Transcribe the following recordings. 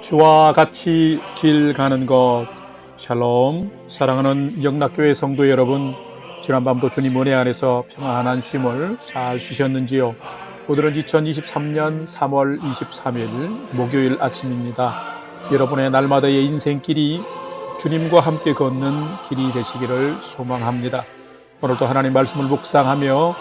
주와 같이 길 가는 것. 샬롬. 사랑하는 영락교회 성도 여러분, 지난밤도 주님 은혜 안에서 평안한 쉼을 잘 쉬셨는지요? 오늘은 2023년 3월 23일 목요일 아침입니다. 여러분의 날마다의 인생길이 주님과 함께 걷는 길이 되시기를 소망합니다. 오늘도 하나님 말씀을 묵상하며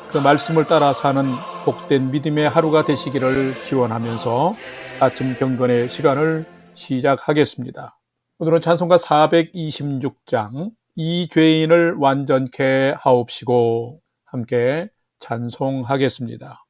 그 말씀을 따라 사는 복된 믿음의 하루가 되시기를 기원하면서 아침 경건의 시간을 시작하겠습니다. 오늘은 찬송가 426장 이 죄인을 완전케 하옵시고 함께 찬송하겠습니다.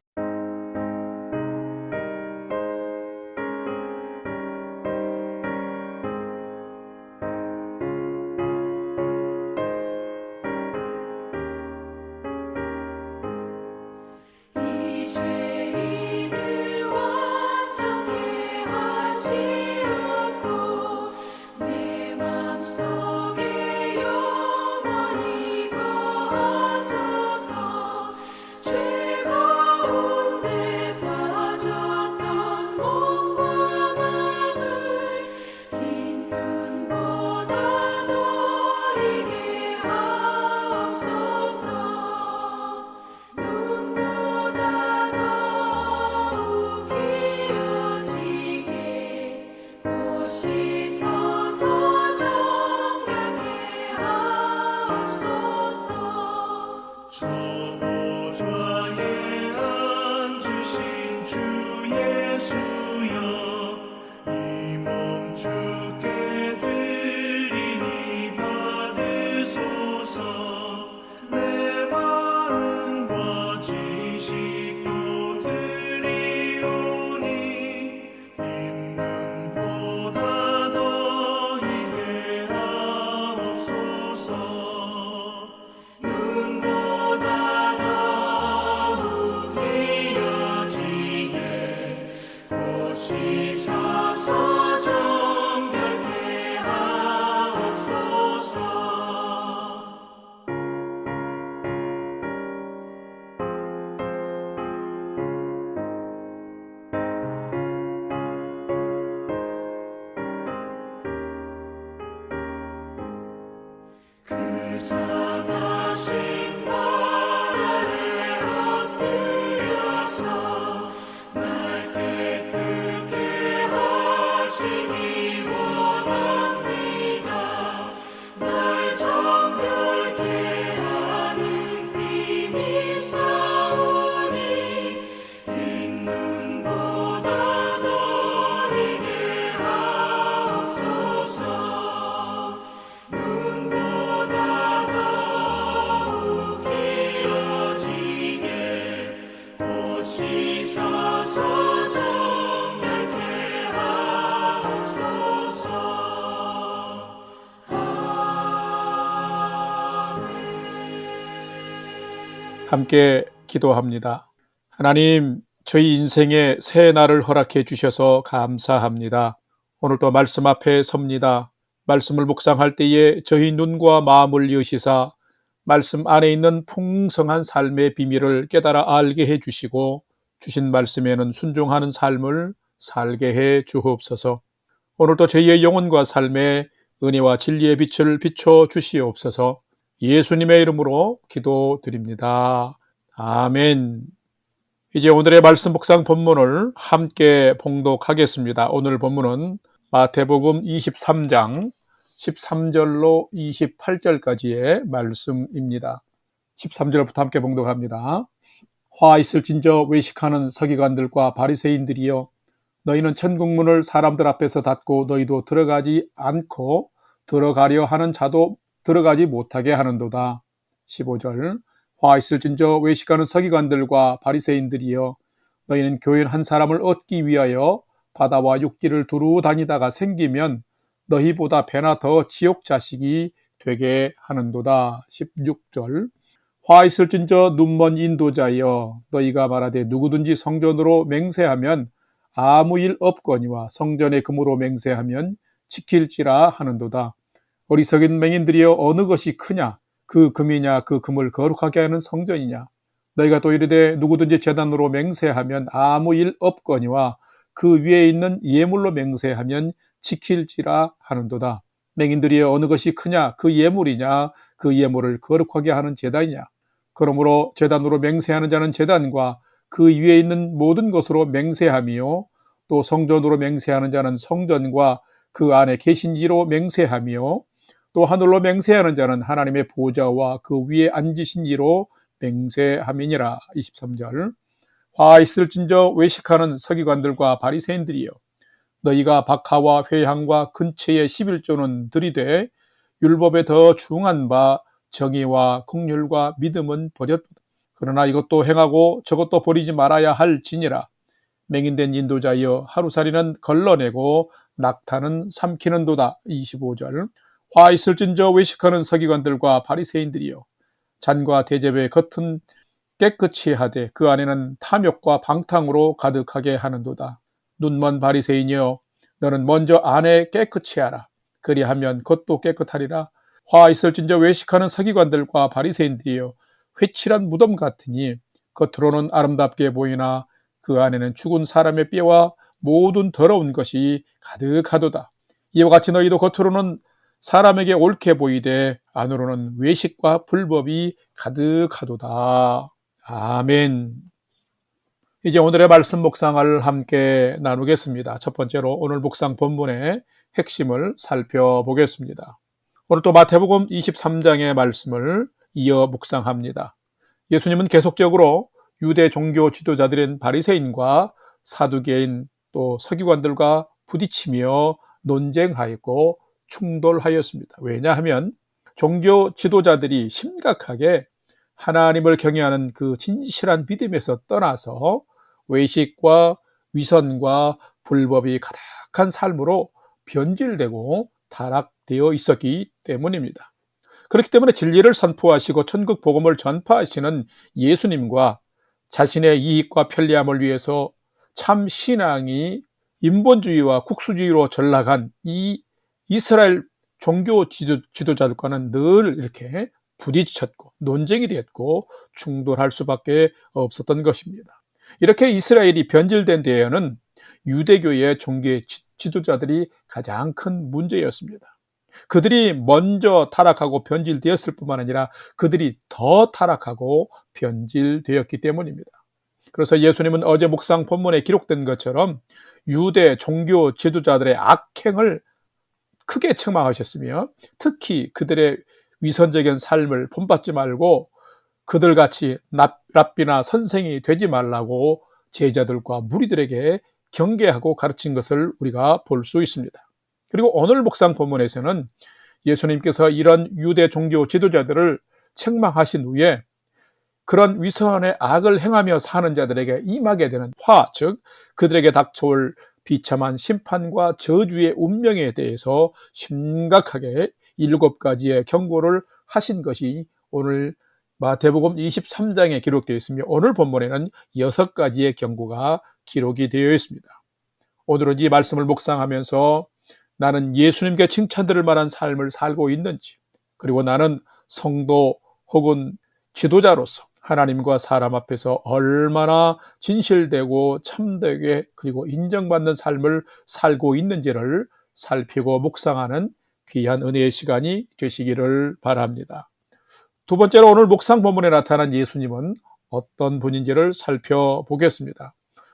함께 기도합니다. 하나님, 저희 인생에 새 날을 허락해 주셔서 감사합니다. 오늘도 말씀 앞에 섭니다. 말씀을 묵상할 때에 저희 눈과 마음을 여시사 말씀 안에 있는 풍성한 삶의 비밀을 깨달아 알게 해 주시고 주신 말씀에는 순종하는 삶을 살게 해 주옵소서. 오늘도 저희의 영혼과 삶에 은혜와 진리의 빛을 비춰 주시옵소서. 예수님의 이름으로 기도드립니다. 아멘. 이제 오늘의 말씀 묵상 본문을 함께 봉독하겠습니다. 오늘 본문은 마태복음 23장 13절로 28절까지의 말씀입니다. 13절부터 함께 봉독합니다. 화 있을진저 외식하는 서기관들과 바리새인들이여, 너희는 천국문을 사람들 앞에서 닫고 너희도 들어가지 않고 들어가려 하는 자도 들어가지 못하게 하는도다. 15절. 화 있을진저 외식하는 서기관들과 바리새인들이여, 너희는 교인 한 사람을 얻기 위하여 바다와 육지를 두루 다니다가 생기면 너희보다 배나 더 지옥 자식이 되게 하는도다. 16절. 화 있을진저 눈먼 인도자여, 너희가 말하되 누구든지 성전으로 맹세하면 아무 일 없거니와 성전의 금으로 맹세하면 지킬지라 하는도다. 어리석은 맹인들이여, 어느 것이 크냐? 그 금이냐? 그 금을 거룩하게 하는 성전이냐? 너희가 또 이르되 누구든지 제단으로 맹세하면 아무 일 없거니와 그 위에 있는 예물로 맹세하면 지킬지라 하는도다. 맹인들이 어느 것이 크냐? 그 예물이냐? 그 예물을 거룩하게 하는 제단이냐? 그러므로 제단으로 맹세하는 자는 제단과 그 위에 있는 모든 것으로 맹세하며 또 성전으로 맹세하는 자는 성전과 그 안에 계신 이로 맹세하며 또 하늘로 맹세하는 자는 하나님의 보좌와 그 위에 앉으신 이로 맹세함이니라. 23절. 화 있을진저 외식하는 서기관들과 바리새인들이여, 너희가 박하와 회향과 근처의 11조는 들이되 율법에 더 중한 바 정의와 긍휼과 믿음은 버렸도다. 그러나 이것도 행하고 저것도 버리지 말아야 할지니라. 맹인된 인도자여, 하루살이는 걸러내고 낙타는 삼키는도다. 25절. 화 있을진저 외식하는 서기관들과 바리새인들이여, 잔과 대접의 겉은 깨끗이 하되 그 안에는 탐욕과 방탕으로 가득하게 하는도다. 눈먼 바리새인이여, 너는 먼저 안에 깨끗이 하라. 그리하면 겉도 깨끗하리라. 화 있을진저 외식하는 서기관들과 바리새인들이여, 회칠한 무덤 같으니 겉으로는 아름답게 보이나 그 안에는 죽은 사람의 뼈와 모든 더러운 것이 가득하도다. 이와 같이 너희도 겉으로는 사람에게 옳게 보이되 안으로는 외식과 불법이 가득하도다. 아멘. 이제 오늘의 말씀 묵상을 함께 나누겠습니다. 첫 번째로 오늘 묵상 본문의 핵심을 살펴보겠습니다. 오늘 또 마태복음 23장의 말씀을 이어 묵상합니다. 예수님은 계속적으로 유대 종교 지도자들인 바리새인과 사두개인 또 서기관들과 부딪히며 논쟁하였고 충돌하였습니다. 왜냐하면 종교 지도자들이 심각하게 하나님을 경외하는 그 진실한 믿음에서 떠나서 외식과 위선과 불법이 가득한 삶으로 변질되고 타락되어 있었기 때문입니다. 그렇기 때문에 진리를 선포하시고 천국 복음을 전파하시는 예수님과 자신의 이익과 편리함을 위해서 참 신앙이 인본주의와 국수주의로 전락한 이 이스라엘 종교 지도자들과는 늘 이렇게 부딪혔고 논쟁이 됐고 충돌할 수밖에 없었던 것입니다. 이렇게 이스라엘이 변질된 데에는 유대교의 종교 지도자들이 가장 큰 문제였습니다. 그들이 먼저 타락하고 변질되었을 뿐만 아니라 그들이 더 타락하고 변질되었기 때문입니다. 그래서 예수님은 어제 묵상 본문에 기록된 것처럼 유대 종교 지도자들의 악행을 크게 책망하셨으며 특히 그들의 위선적인 삶을 본받지 말고 그들같이 랍비나 선생이 되지 말라고 제자들과 무리들에게 경계하고 가르친 것을 우리가 볼 수 있습니다. 그리고 오늘 묵상 본문에서는 예수님께서 이런 유대 종교 지도자들을 책망하신 후에 그런 위선의 악을 행하며 사는 자들에게 임하게 되는 화, 즉 그들에게 닥쳐올 비참한 심판과 저주의 운명에 대해서 심각하게 7가지의 경고를 하신 것이 오늘 마태복음 23장에 기록되어 있으며 오늘 본문에는 6가지의 경고가 기록이 되어 있습니다. 오늘은 이 말씀을 묵상하면서 나는 예수님께 칭찬드릴 만한 삶을 살고 있는지, 그리고 나는 성도 혹은 지도자로서 하나님과 사람 앞에서 얼마나 진실되고 참되게 그리고 인정받는 삶을 살고 있는지를 살피고 묵상하는 귀한 은혜의 시간이 되시기를 바랍니다. 두 번째로 오늘 묵상 본문에 나타난 예수님은 어떤 분인지를 살펴보겠습니다.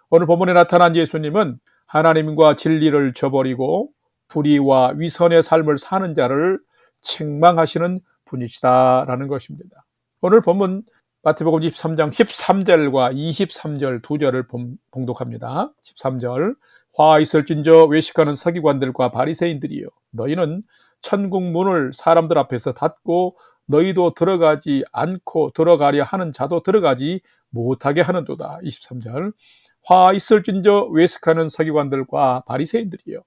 오늘 본문에 나타난 예수님은 하나님과 진리를 저버리고 불의와 위선의 삶을 사는 자를 책망하시는 분이시다라는 것입니다. 오늘 본문 마태복음 23장 13절과 23절 두 절을 봉독합니다. 13절. 화 있을진저 외식하는 서기관들과 바리새인들이여, 너희는 천국 문을 사람들 앞에서 닫고 너희도 들어가지 않고 들어가려 하는 자도 들어가지 못하게 하는도다. 23절. 화 있을진저 외식하는 서기관들과 바리새인들이여,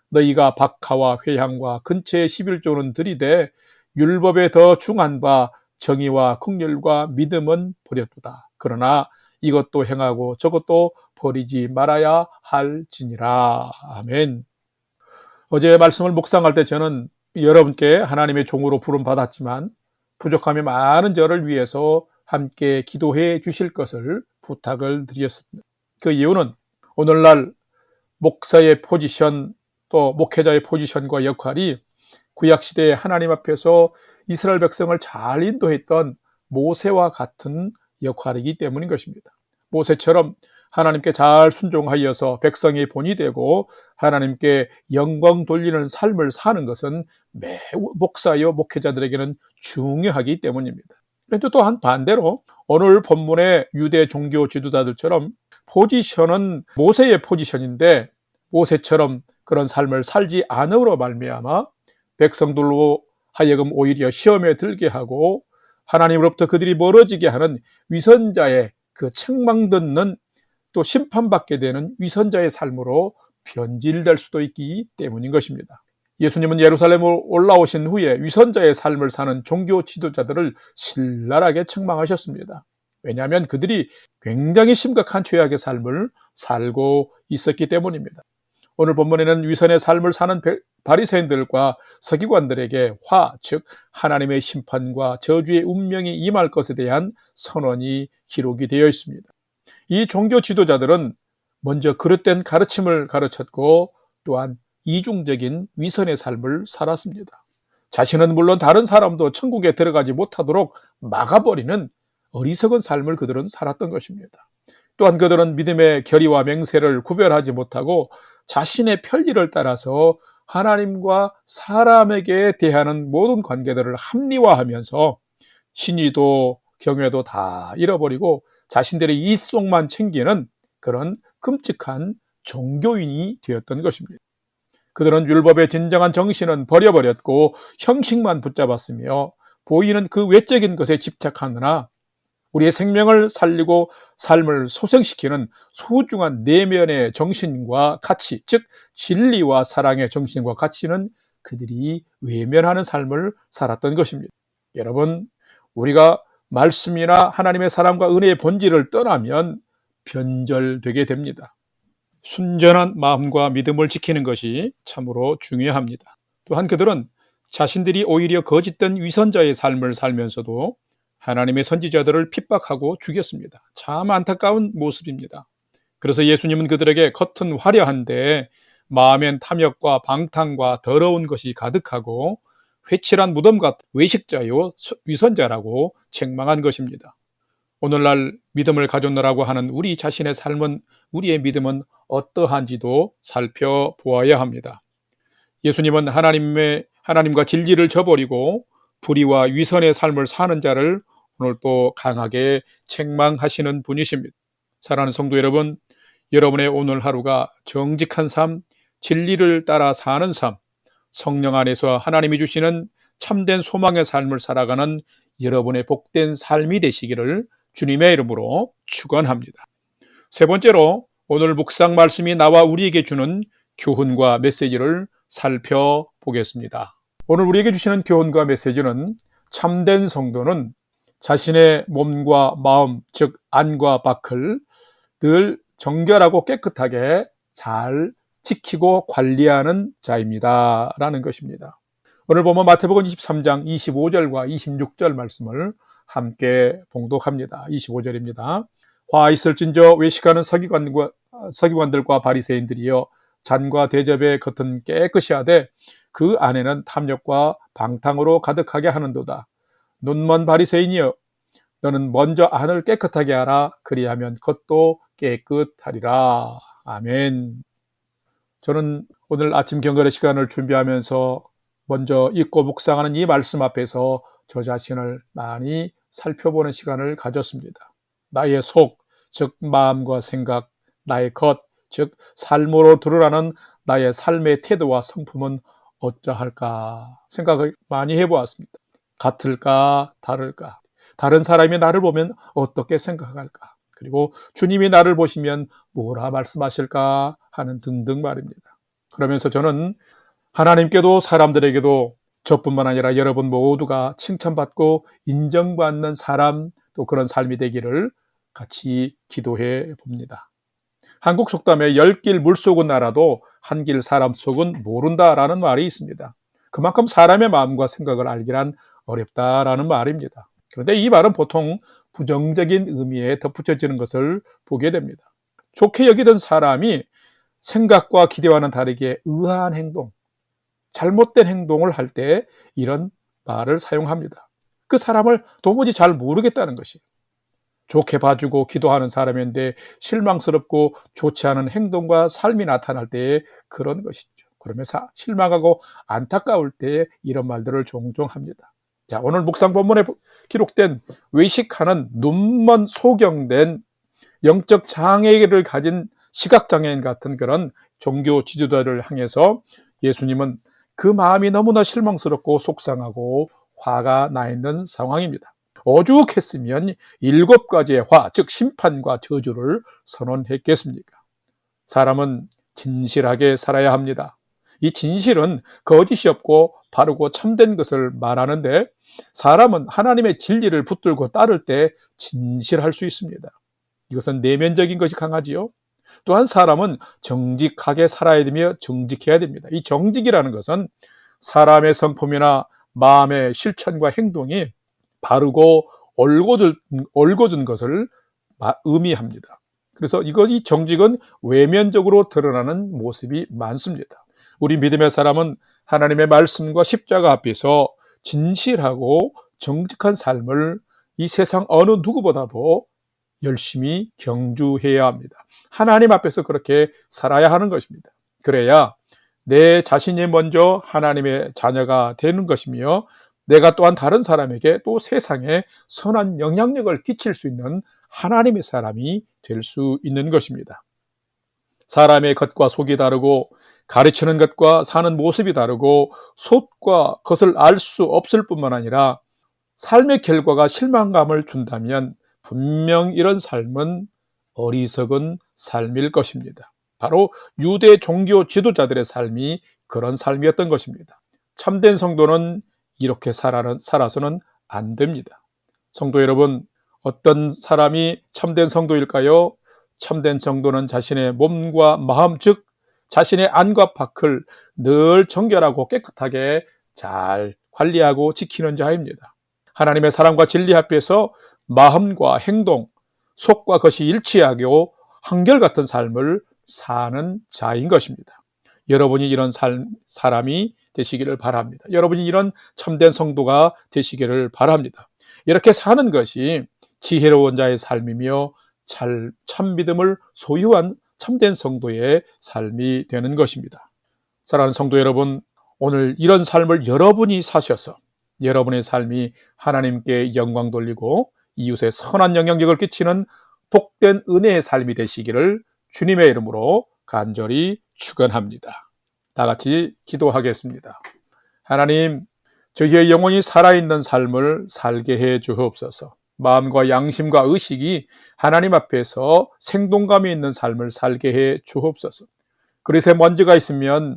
너희가 박하와 회향과 근처의 11조는 들이되 율법에 더 중한 바 정의와 긍휼과 믿음은 버렸도다. 그러나 이것도 행하고 저것도 버리지 말아야 할지니라. 아멘. 어제 말씀을 묵상할 때 저는 여러분께 하나님의 종으로 부름받았지만 부족함이 많은 저를 위해서 함께 기도해 주실 것을 부탁을 드렸습니다. 그 이유는 오늘날 목사의 포지션, 또 목회자의 포지션과 역할이 구약시대에 하나님 앞에서 이스라엘 백성을 잘 인도했던 모세와 같은 역할이기 때문인 것입니다. 모세처럼 하나님께 잘 순종하여서 백성의 본이 되고 하나님께 영광 돌리는 삶을 사는 것은 매우 목사요 목회자들에게는 중요하기 때문입니다. 그런데 또한 반대로 오늘 본문의 유대 종교 지도자들처럼 포지션은 모세의 포지션인데 모세처럼 그런 삶을 살지 않음으로 말미암아 백성들로 하여금 오히려 시험에 들게 하고 하나님으로부터 그들이 멀어지게 하는 위선자의 그 책망 듣는 또 심판받게 되는 위선자의 삶으로 변질될 수도 있기 때문인 것입니다. 예수님은 예루살렘으로 올라오신 후에 위선자의 삶을 사는 종교 지도자들을 신랄하게 책망하셨습니다. 왜냐하면 그들이 굉장히 심각한 죄악의 삶을 살고 있었기 때문입니다. 오늘 본문에는 위선의 삶을 사는 바리새인들과 서기관들에게 화, 즉 하나님의 심판과 저주의 운명이 임할 것에 대한 선언이 기록이 되어 있습니다. 이 종교 지도자들은 먼저 그릇된 가르침을 가르쳤고 또한 이중적인 위선의 삶을 살았습니다. 자신은 물론 다른 사람도 천국에 들어가지 못하도록 막아버리는 어리석은 삶을 그들은 살았던 것입니다. 또한 그들은 믿음의 결의와 맹세를 구별하지 못하고 자신의 편리를 따라서 하나님과 사람에게 대하는 모든 관계들을 합리화하면서 신의도 경외도 다 잃어버리고 자신들의 이속만 챙기는 그런 끔찍한 종교인이 되었던 것입니다. 그들은 율법의 진정한 정신은 버려버렸고 형식만 붙잡았으며 보이는 그 외적인 것에 집착하느나 우리의 생명을 살리고 삶을 소생시키는 소중한 내면의 정신과 가치, 즉 진리와 사랑의 정신과 가치는 그들이 외면하는 삶을 살았던 것입니다. 여러분, 우리가 말씀이나 하나님의 사랑과 은혜의 본질을 떠나면 변절되게 됩니다. 순전한 마음과 믿음을 지키는 것이 참으로 중요합니다. 또한 그들은 자신들이 오히려 거짓된 위선자의 삶을 살면서도 하나님의 선지자들을 핍박하고 죽였습니다. 참 안타까운 모습입니다. 그래서 예수님은 그들에게 겉은 화려한데 마음엔 탐욕과 방탕과 더러운 것이 가득하고 회칠한 무덤 같은 외식자요 위선자라고 책망한 것입니다. 오늘날 믿음을 가졌노라고 하는 우리 자신의 삶은, 우리의 믿음은 어떠한지도 살펴보아야 합니다. 예수님은 하나님과 진리를 저버리고 불의와 위선의 삶을 사는 자를 오늘 또 강하게 책망하시는 분이십니다. 사랑하는 성도 여러분, 여러분의 오늘 하루가 정직한 삶, 진리를 따라 사는 삶, 성령 안에서 하나님이 주시는 참된 소망의 삶을 살아가는 여러분의 복된 삶이 되시기를 주님의 이름으로 축원합니다. 세 번째로 오늘 묵상 말씀이 나와 우리에게 주는 교훈과 메시지를 살펴보겠습니다. 오늘 우리에게 주시는 교훈과 메시지는 참된 성도는 자신의 몸과 마음, 즉 안과 밖을 늘 정결하고 깨끗하게 잘 지키고 관리하는 자입니다 라는 것입니다. 오늘 보면 마태복음 23장 25절과 26절 말씀을 함께 봉독합니다. 25절입니다. 화 있을진저 외식하는 서기관들과 바리새인들이여, 잔과 대접의 겉은 깨끗이 하되 그 안에는 탐욕과 방탕으로 가득하게 하는도다. 눈먼 바리새인이여, 너는 먼저 안을 깨끗하게 하라. 그리하면 겉도 깨끗하리라. 아멘. 저는 오늘 아침 경건의 시간을 준비하면서 먼저 읽고 묵상하는 이 말씀 앞에서 저 자신을 많이 살펴보는 시간을 가졌습니다. 나의 속, 즉 마음과 생각, 나의 겉, 즉 삶으로 드러나는 나의 삶의 태도와 성품은 어떠할까 생각을 많이 해보았습니다. 같을까, 다를까? 다른 사람이 나를 보면 어떻게 생각할까? 그리고 주님이 나를 보시면 뭐라 말씀하실까 하는 등등 말입니다. 그러면서 저는 하나님께도 사람들에게도 저뿐만 아니라 여러분 모두가 칭찬받고 인정받는 사람, 또 그런 삶이 되기를 같이 기도해 봅니다. 한국 속담에 10길 물속은 알아도 한 길 사람 속은 모른다라는 말이 있습니다. 그만큼 사람의 마음과 생각을 알기란 어렵다라는 말입니다. 그런데 이 말은 보통 부정적인 의미에 덧붙여지는 것을 보게 됩니다. 좋게 여기던 사람이 생각과 기대와는 다르게 의아한 행동, 잘못된 행동을 할 때 이런 말을 사용합니다. 그 사람을 도무지 잘 모르겠다는 것이에요. 좋게 봐주고 기도하는 사람인데 실망스럽고 좋지 않은 행동과 삶이 나타날 때에 그런 것이죠. 그러면서 실망하고 안타까울 때에 이런 말들을 종종 합니다. 자, 오늘 묵상 본문에 기록된 외식하는 눈먼 소경된 영적 장애를 가진 시각장애인 같은 그런 종교 지도자를 향해서 예수님은 그 마음이 너무나 실망스럽고 속상하고 화가 나 있는 상황입니다. 오죽했으면 7가지의 화, 즉 심판과 저주를 선언했겠습니까? 사람은 진실하게 살아야 합니다. 이 진실은 거짓이 없고 바르고 참된 것을 말하는데 사람은 하나님의 진리를 붙들고 따를 때 진실할 수 있습니다. 이것은 내면적인 것이 강하지요. 또한 사람은 정직하게 살아야 되며 정직해야 됩니다. 이 정직이라는 것은 사람의 성품이나 마음의 실천과 행동이 바르고 올곧은 것을 의미합니다. 그래서 이 정직은 외면적으로 드러나는 모습이 많습니다. 우리 믿음의 사람은 하나님의 말씀과 십자가 앞에서 진실하고 정직한 삶을 이 세상 어느 누구보다도 열심히 경주해야 합니다. 하나님 앞에서 그렇게 살아야 하는 것입니다. 그래야 내 자신이 먼저 하나님의 자녀가 되는 것이며 내가 또한 다른 사람에게 또 세상에 선한 영향력을 끼칠 수 있는 하나님의 사람이 될 수 있는 것입니다. 사람의 겉과 속이 다르고 가르치는 것과 사는 모습이 다르고 속과 겉을 알 수 없을 뿐만 아니라 삶의 결과가 실망감을 준다면 분명 이런 삶은 어리석은 삶일 것입니다. 바로 유대 종교 지도자들의 삶이 그런 삶이었던 것입니다. 참된 성도는 이렇게 살아서는 안 됩니다. 성도 여러분, 어떤 사람이 참된 성도일까요? 참된 성도는 자신의 몸과 마음, 즉 자신의 안과 밖을 늘 정결하고 깨끗하게 잘 관리하고 지키는 자입니다. 하나님의 사랑과 진리 앞에서 마음과 행동, 속과 겉이 일치하고 한결같은 삶을 사는 자인 것입니다. 여러분이 이런 사람이 되시기를 바랍니다. 여러분이 이런 참된 성도가 되시기를 바랍니다. 이렇게 사는 것이 지혜로운 자의 삶이며 참 믿음을 소유한 참된 성도의 삶이 되는 것입니다. 사랑하는 성도 여러분, 오늘 이런 삶을 여러분이 사셔서 여러분의 삶이 하나님께 영광 돌리고 이웃에 선한 영향력을 끼치는 복된 은혜의 삶이 되시기를 주님의 이름으로 간절히 축원합니다. 다 같이 기도하겠습니다. 하나님, 저희의 영혼이 살아있는 삶을 살게 해 주옵소서. 마음과 양심과 의식이 하나님 앞에서 생동감이 있는 삶을 살게 해 주옵소서. 그릇에 먼지가 있으면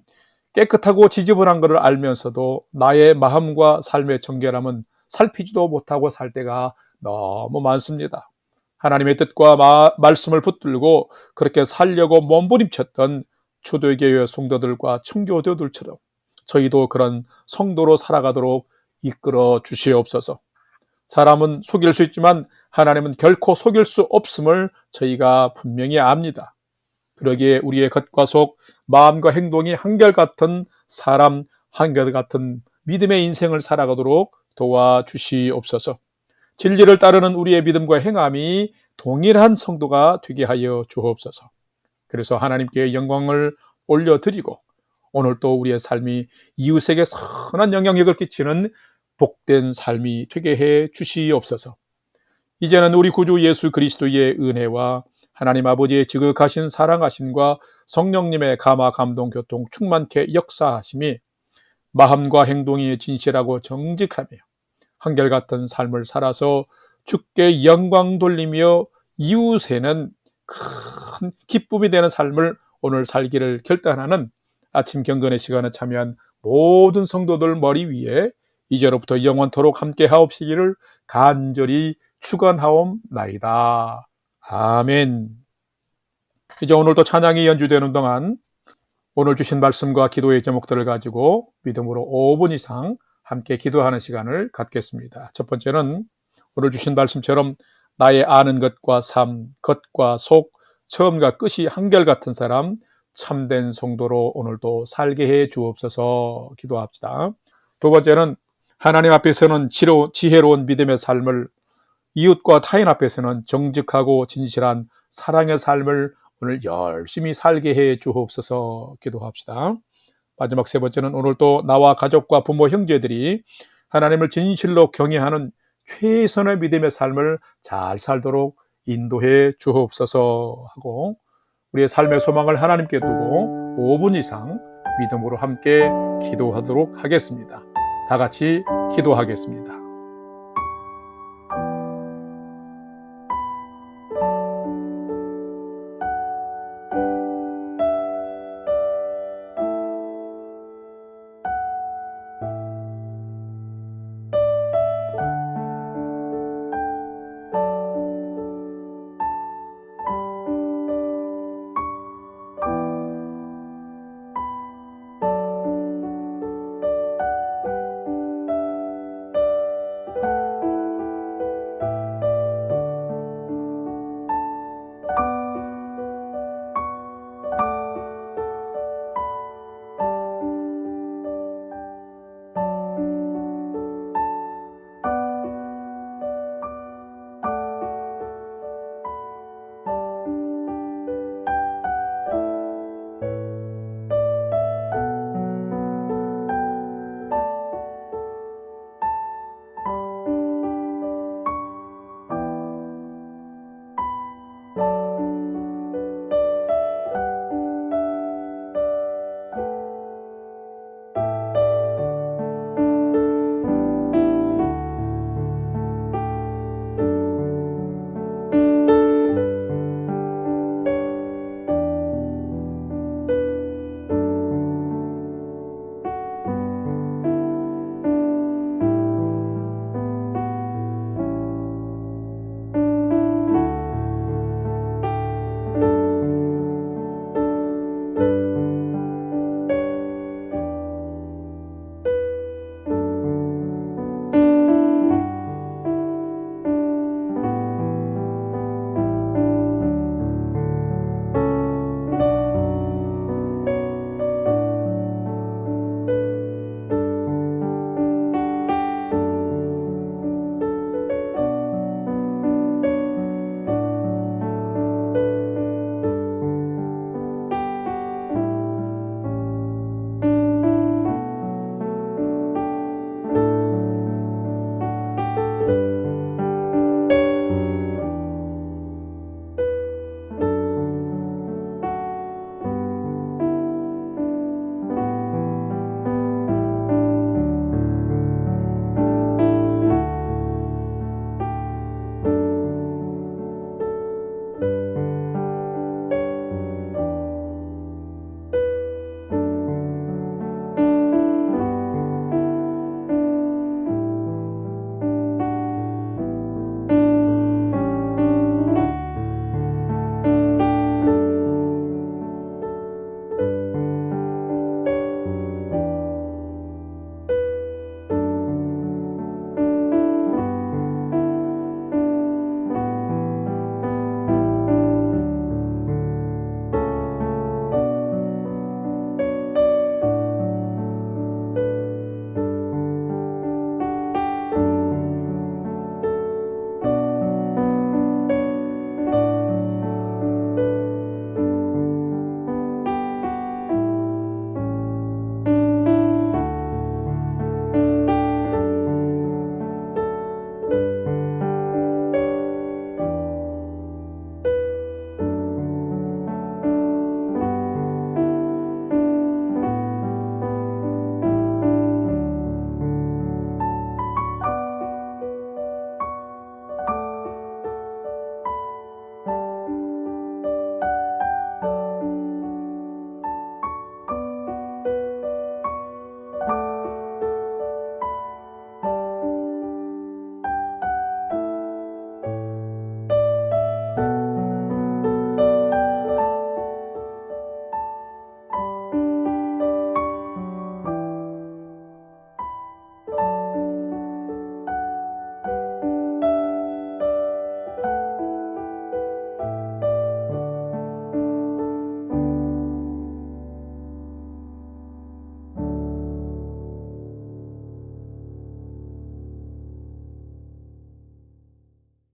깨끗하고 지저분한 것을 알면서도 나의 마음과 삶의 정결함은 살피지도 못하고 살 때가 너무 많습니다. 하나님의 뜻과 말씀을 붙들고 그렇게 살려고 몸부림쳤던 초대교회 성도들과 청교도들처럼 저희도 그런 성도로 살아가도록 이끌어 주시옵소서. 사람은 속일 수 있지만 하나님은 결코 속일 수 없음을 저희가 분명히 압니다. 그러기에 우리의 겉과 속, 마음과 행동이 한결같은 사람, 한결같은 믿음의 인생을 살아가도록 도와주시옵소서. 진리를 따르는 우리의 믿음과 행함이 동일한 성도가 되게 하여 주옵소서. 그래서 하나님께 영광을 올려드리고 오늘 또 우리의 삶이 이웃에게 선한 영향력을 끼치는 복된 삶이 되게 해 주시옵소서. 이제는 우리 구주 예수 그리스도의 은혜와 하나님 아버지의 지극하신 사랑하심과 성령님의 감화 감동 교통 충만케 역사하심이 마음과 행동이 진실하고 정직하며 한결같은 삶을 살아서 주께 영광 돌리며 이웃에는 큰 기쁨이 되는 삶을 오늘 살기를 결단하는 아침 경건의 시간에 참여한 모든 성도들 머리 위에 이제로부터 영원토록 함께 하옵시기를 간절히 축원하옵나이다. 아멘. 이제 오늘도 찬양이 연주되는 동안 오늘 주신 말씀과 기도의 제목들을 가지고 믿음으로 5분 이상 함께 기도하는 시간을 갖겠습니다. 첫 번째는 오늘 주신 말씀처럼 나의 아는 것과 삶, 겉과 속, 처음과 끝이 한결같은 사람, 참된 성도로 오늘도 살게 해 주옵소서 기도합시다. 두 번째는 하나님 앞에서는 지혜로운 믿음의 삶을, 이웃과 타인 앞에서는 정직하고 진실한 사랑의 삶을 오늘 열심히 살게 해 주옵소서 기도합시다. 마지막 세 번째는 오늘도 나와 가족과 부모, 형제들이 하나님을 진실로 경외하는 최선의 믿음의 삶을 잘 살도록 인도해 주옵소서 하고, 우리의 삶의 소망을 하나님께 두고 5분 이상 믿음으로 함께 기도하도록 하겠습니다. 다 같이 기도하겠습니다.